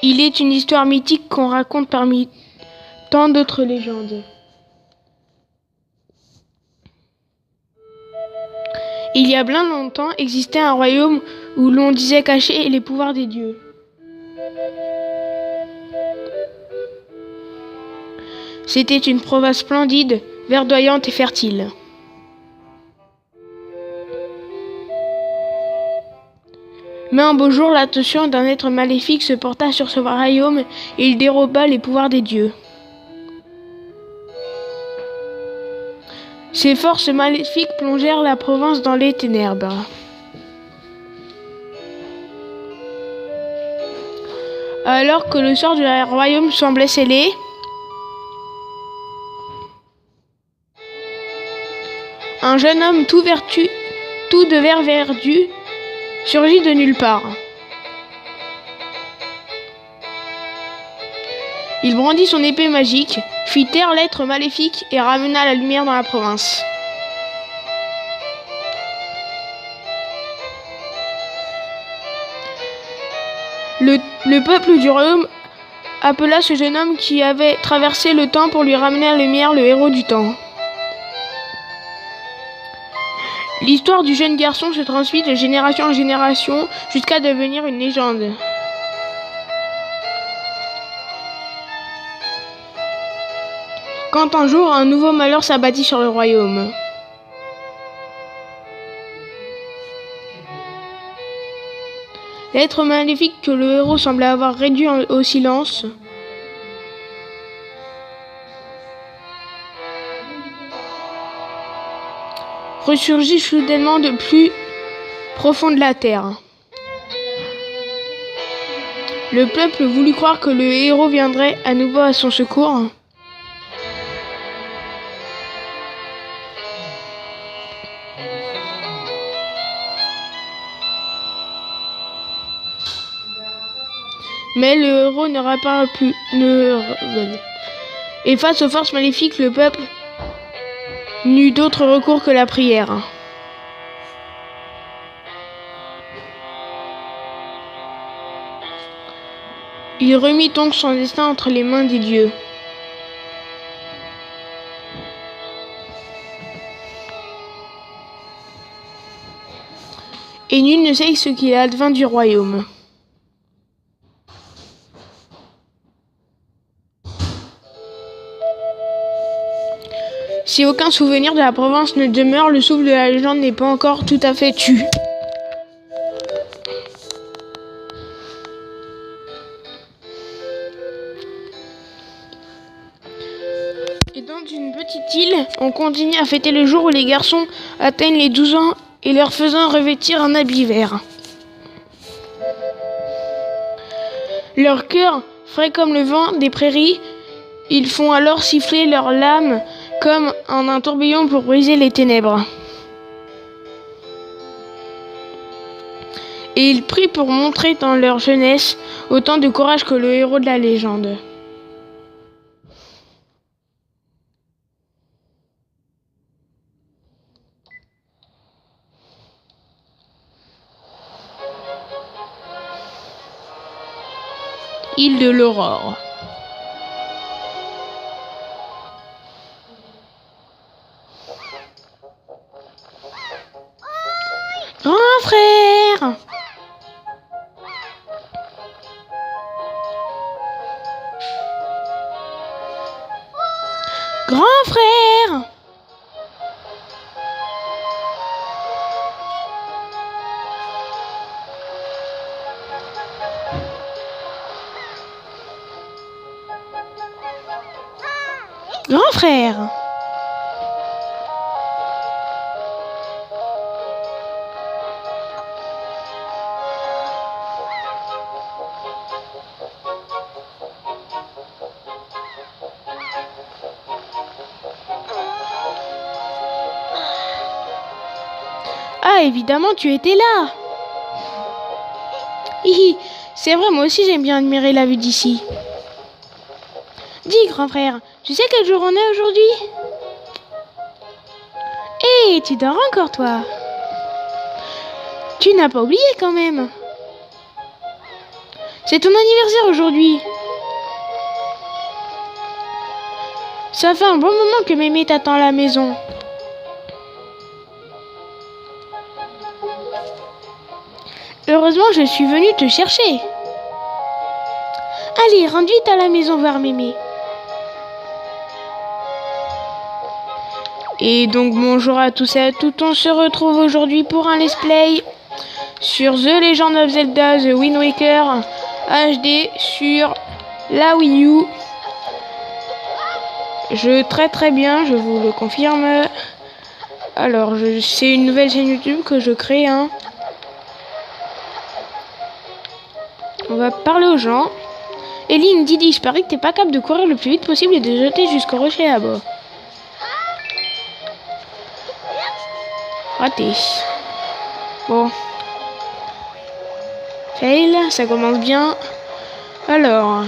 Il est une histoire mythique qu'on raconte parmi tant d'autres légendes. Il y a bien longtemps existait un royaume où l'on disait cacher les pouvoirs des dieux. C'était une province splendide, verdoyante et fertile. Mais un beau jour, l'attention d'un être maléfique se porta sur ce royaume et il déroba les pouvoirs des dieux. Ces forces maléfiques plongèrent la province dans les ténèbres. Alors que le sort du royaume semblait scellé, un jeune homme tout de vert verdu surgit de nulle part. Il brandit son épée magique, fit taire l'être maléfique et ramena la lumière dans la province. Le peuple du royaume appela ce jeune homme qui avait traversé le temps pour lui ramener la lumière le héros du temps. L'histoire du jeune garçon se transmet de génération en génération jusqu'à devenir une légende. Quand un jour, un nouveau malheur s'abattit sur le royaume. L'être maléfique que le héros semblait avoir réduit au silence ressurgit soudainement de plus profond de la terre. Le peuple voulut croire que le héros viendrait à nouveau à son secours. Mais le héros ne réappara plus. Et face aux forces maléfiques, le peuple n'eut d'autre recours que la prière. Il remit donc son destin entre les mains des dieux. Et nul ne sait ce qu'il advint du royaume. Si aucun souvenir de la province ne demeure, le souffle de la légende n'est pas encore tout à fait tu. Et dans une petite île, on continue à fêter le jour où les garçons atteignent les 12 ans et leur faisant revêtir un habit vert. Leur cœur, frais comme le vent des prairies, ils font alors siffler leurs lames comme en un tourbillon pour briser les ténèbres. Et ils prient pour montrer dans leur jeunesse autant de courage que le héros de la légende. Île de l'Aurore. Grand frère! Grand frère! Grand frère! Ah, évidemment, tu étais là. Hihi, c'est vrai, moi aussi j'aime bien admirer la vue d'ici. Dis, grand frère, tu sais quel jour on est aujourd'hui? Hé, tu dors encore, toi? Tu n'as pas oublié quand même? C'est ton anniversaire aujourd'hui. Ça fait un bon moment que Mémé t'attend à la maison. Heureusement, je suis venue te chercher. Allez, rentre vite à la maison voir Mémé. Et donc bonjour à tous et à toutes, on se retrouve aujourd'hui pour un let's play sur The Legend of Zelda The Wind Waker HD sur la Wii U. Je très bien, je vous le confirme. Alors, c'est une nouvelle chaîne YouTube que je crée. On va parler aux gens. Eline, Didi, je parie que t'es pas capable de courir le plus vite possible et de jeter jusqu'au rocher là-bas. Raté. Bon. Fail, ça commence bien. Alors,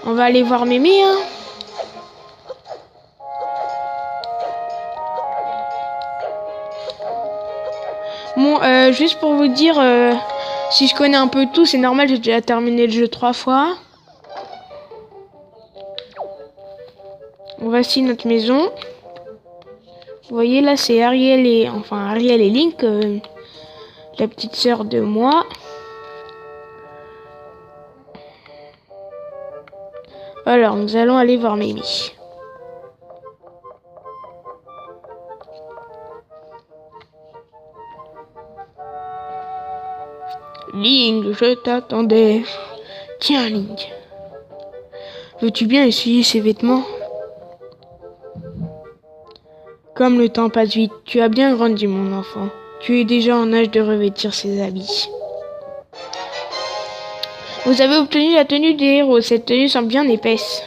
on va aller voir Mémé. Bon, juste pour vous dire, si je connais un peu tout, c'est normal, j'ai déjà terminé le jeu 3 fois. Voici notre maison. Vous voyez là, c'est Ariel et Link, la petite sœur de moi. Alors, nous allons aller voir Mémé. Link, je t'attendais. Tiens, Link. Veux-tu bien essuyer ces vêtements? Comme le temps passe vite, tu as bien grandi, mon enfant. Tu es déjà en âge de revêtir ses habits. Vous avez obtenu la tenue des héros. Cette tenue semble bien épaisse.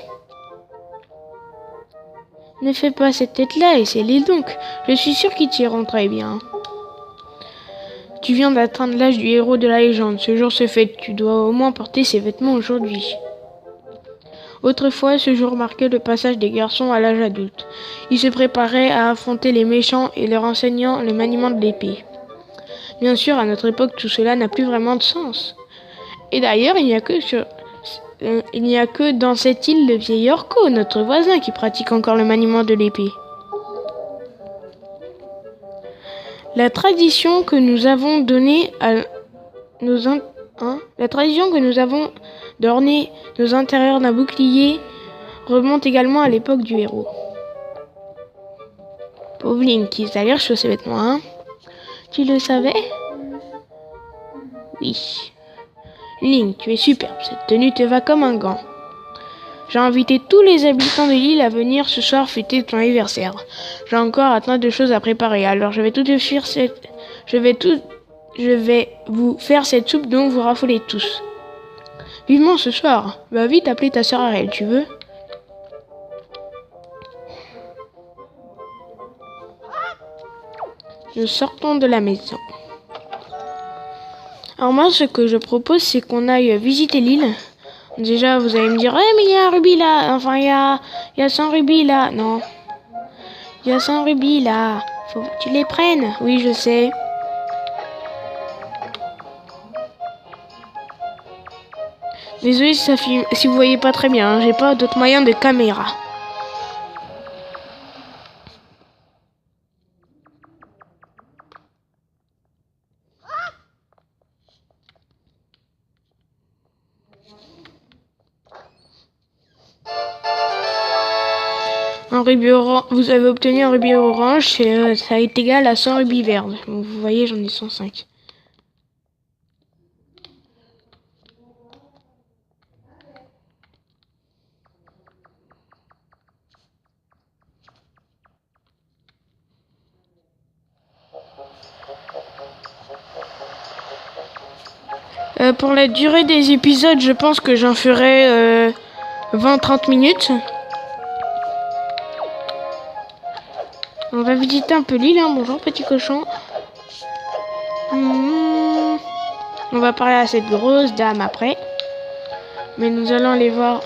Ne fais pas cette tête-là, essaie-les donc. Je suis sûr qu'ils t'iront très bien. Tu viens d'atteindre l'âge du héros de la légende. Ce jour se fête. Tu dois au moins porter ces vêtements aujourd'hui. Autrefois, ce jour marquait le passage des garçons à l'âge adulte. Ils se préparaient à affronter les méchants et leur enseignant le maniement de l'épée. Bien sûr, à notre époque, tout cela n'a plus vraiment de sens. Et d'ailleurs, il n'y a que dans cette île le vieil Orko, notre voisin, qui pratique encore le maniement de l'épée. La tradition que nous avons donnée à d'orner nos intérieurs d'un bouclier remonte également à l'époque du héros. Pauvre Link, il a l'air chaud ses vêtements, Tu le savais? Oui. Link, tu es superbe, cette tenue te va comme un gant. J'ai invité tous les habitants de l'île à venir ce soir fêter ton anniversaire. J'ai encore un tas de choses à préparer, alors je vais vous faire cette soupe dont vous raffolez tous. Vivement ce soir. Va vite appeler ta sœur Ariel, tu veux? Nous sortons de la maison. Alors moi, ce que je propose, c'est qu'on aille visiter l'île. Déjà, vous allez me dire, mais il y a un rubis là. Enfin, il y a 100 rubis là. Non. Il y a 100 rubis là. Faut que tu les prennes. Oui, je sais. Désolé si vous voyez pas très bien, j'ai pas d'autres moyens de caméra. Vous avez obtenu un rubis orange, ça est égal à 100 rubis verts. Vous voyez, j'en ai 105. Pour la durée des épisodes, je pense que j'en ferai 20-30 minutes. On va visiter un peu l'île, Bonjour petit cochon. On va parler à cette grosse dame après. Mais nous allons aller voir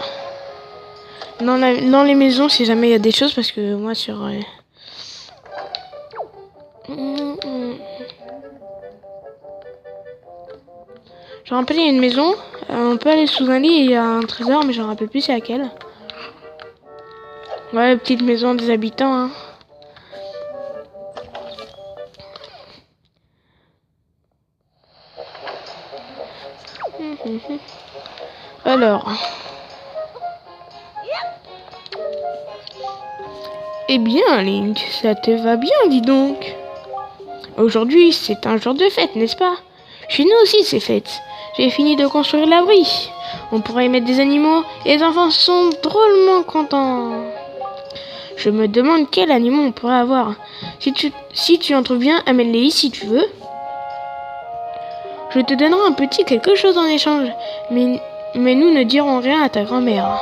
dans les maisons si jamais il y a des choses, parce que moi sur... Je rappelle, il y a une maison On peut aller sous un lit et il y a un trésor, mais je me rappelle plus c'est laquelle. Ouais, la petite maison des habitants. Hein. Alors. Eh bien, Link, ça te va bien, dis donc. Aujourd'hui, c'est un jour de fête, n'est-ce pas? Chez nous aussi, c'est fête. J'ai fini de construire l'abri. On pourrait y mettre des animaux et les enfants sont drôlement contents. Je me demande quel animal on pourrait avoir. Si tu en trouves bien, amène-les ici si tu veux. Je te donnerai un petit quelque chose en échange, mais nous ne dirons rien à ta grand-mère.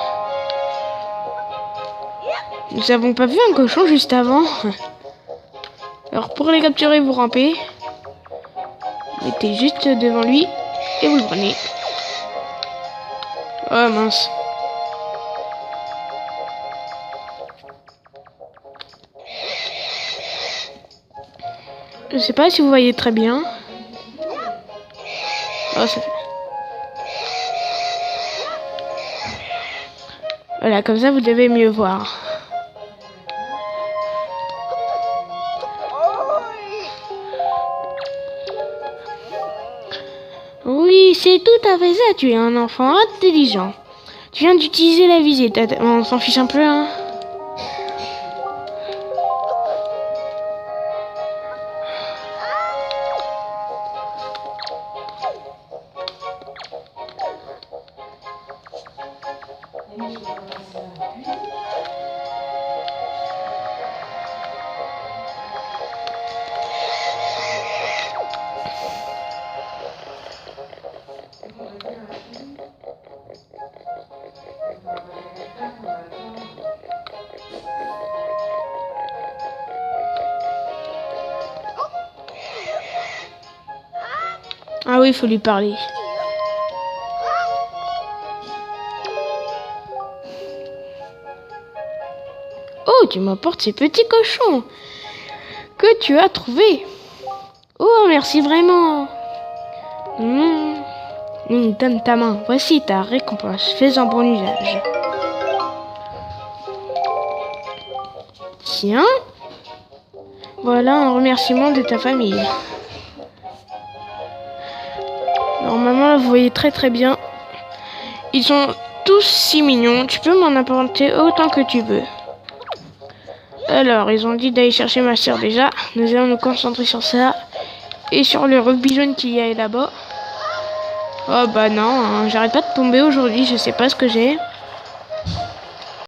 Nous avons pas vu un cochon juste avant. Alors pour les capturer, vous rampez. Mettez juste devant lui et vous le prenez. Oh mince. Je sais pas si vous voyez très bien. Oh, ça fait... Voilà, comme ça vous devez mieux voir. Oui, c'est tout à fait ça, tu es un enfant intelligent. Tu viens d'utiliser la visée, on s'en fiche un peu, hein. Ah oui, il faut lui parler. Oh, tu m'apportes ces petits cochons que tu as trouvés. Oh, merci vraiment. Donne ta main. Voici ta récompense. Fais-en bon usage. Tiens. Voilà un remerciement de ta famille. Normalement, là, vous voyez très bien. Ils sont tous si mignons. Tu peux m'en apporter autant que tu veux. Alors, ils ont dit d'aller chercher ma soeur déjà. Nous allons nous concentrer sur ça. Et sur le rugby jaune qu'il y a là-bas. Oh bah non, hein, j'arrête pas de tomber aujourd'hui. Je sais pas ce que j'ai.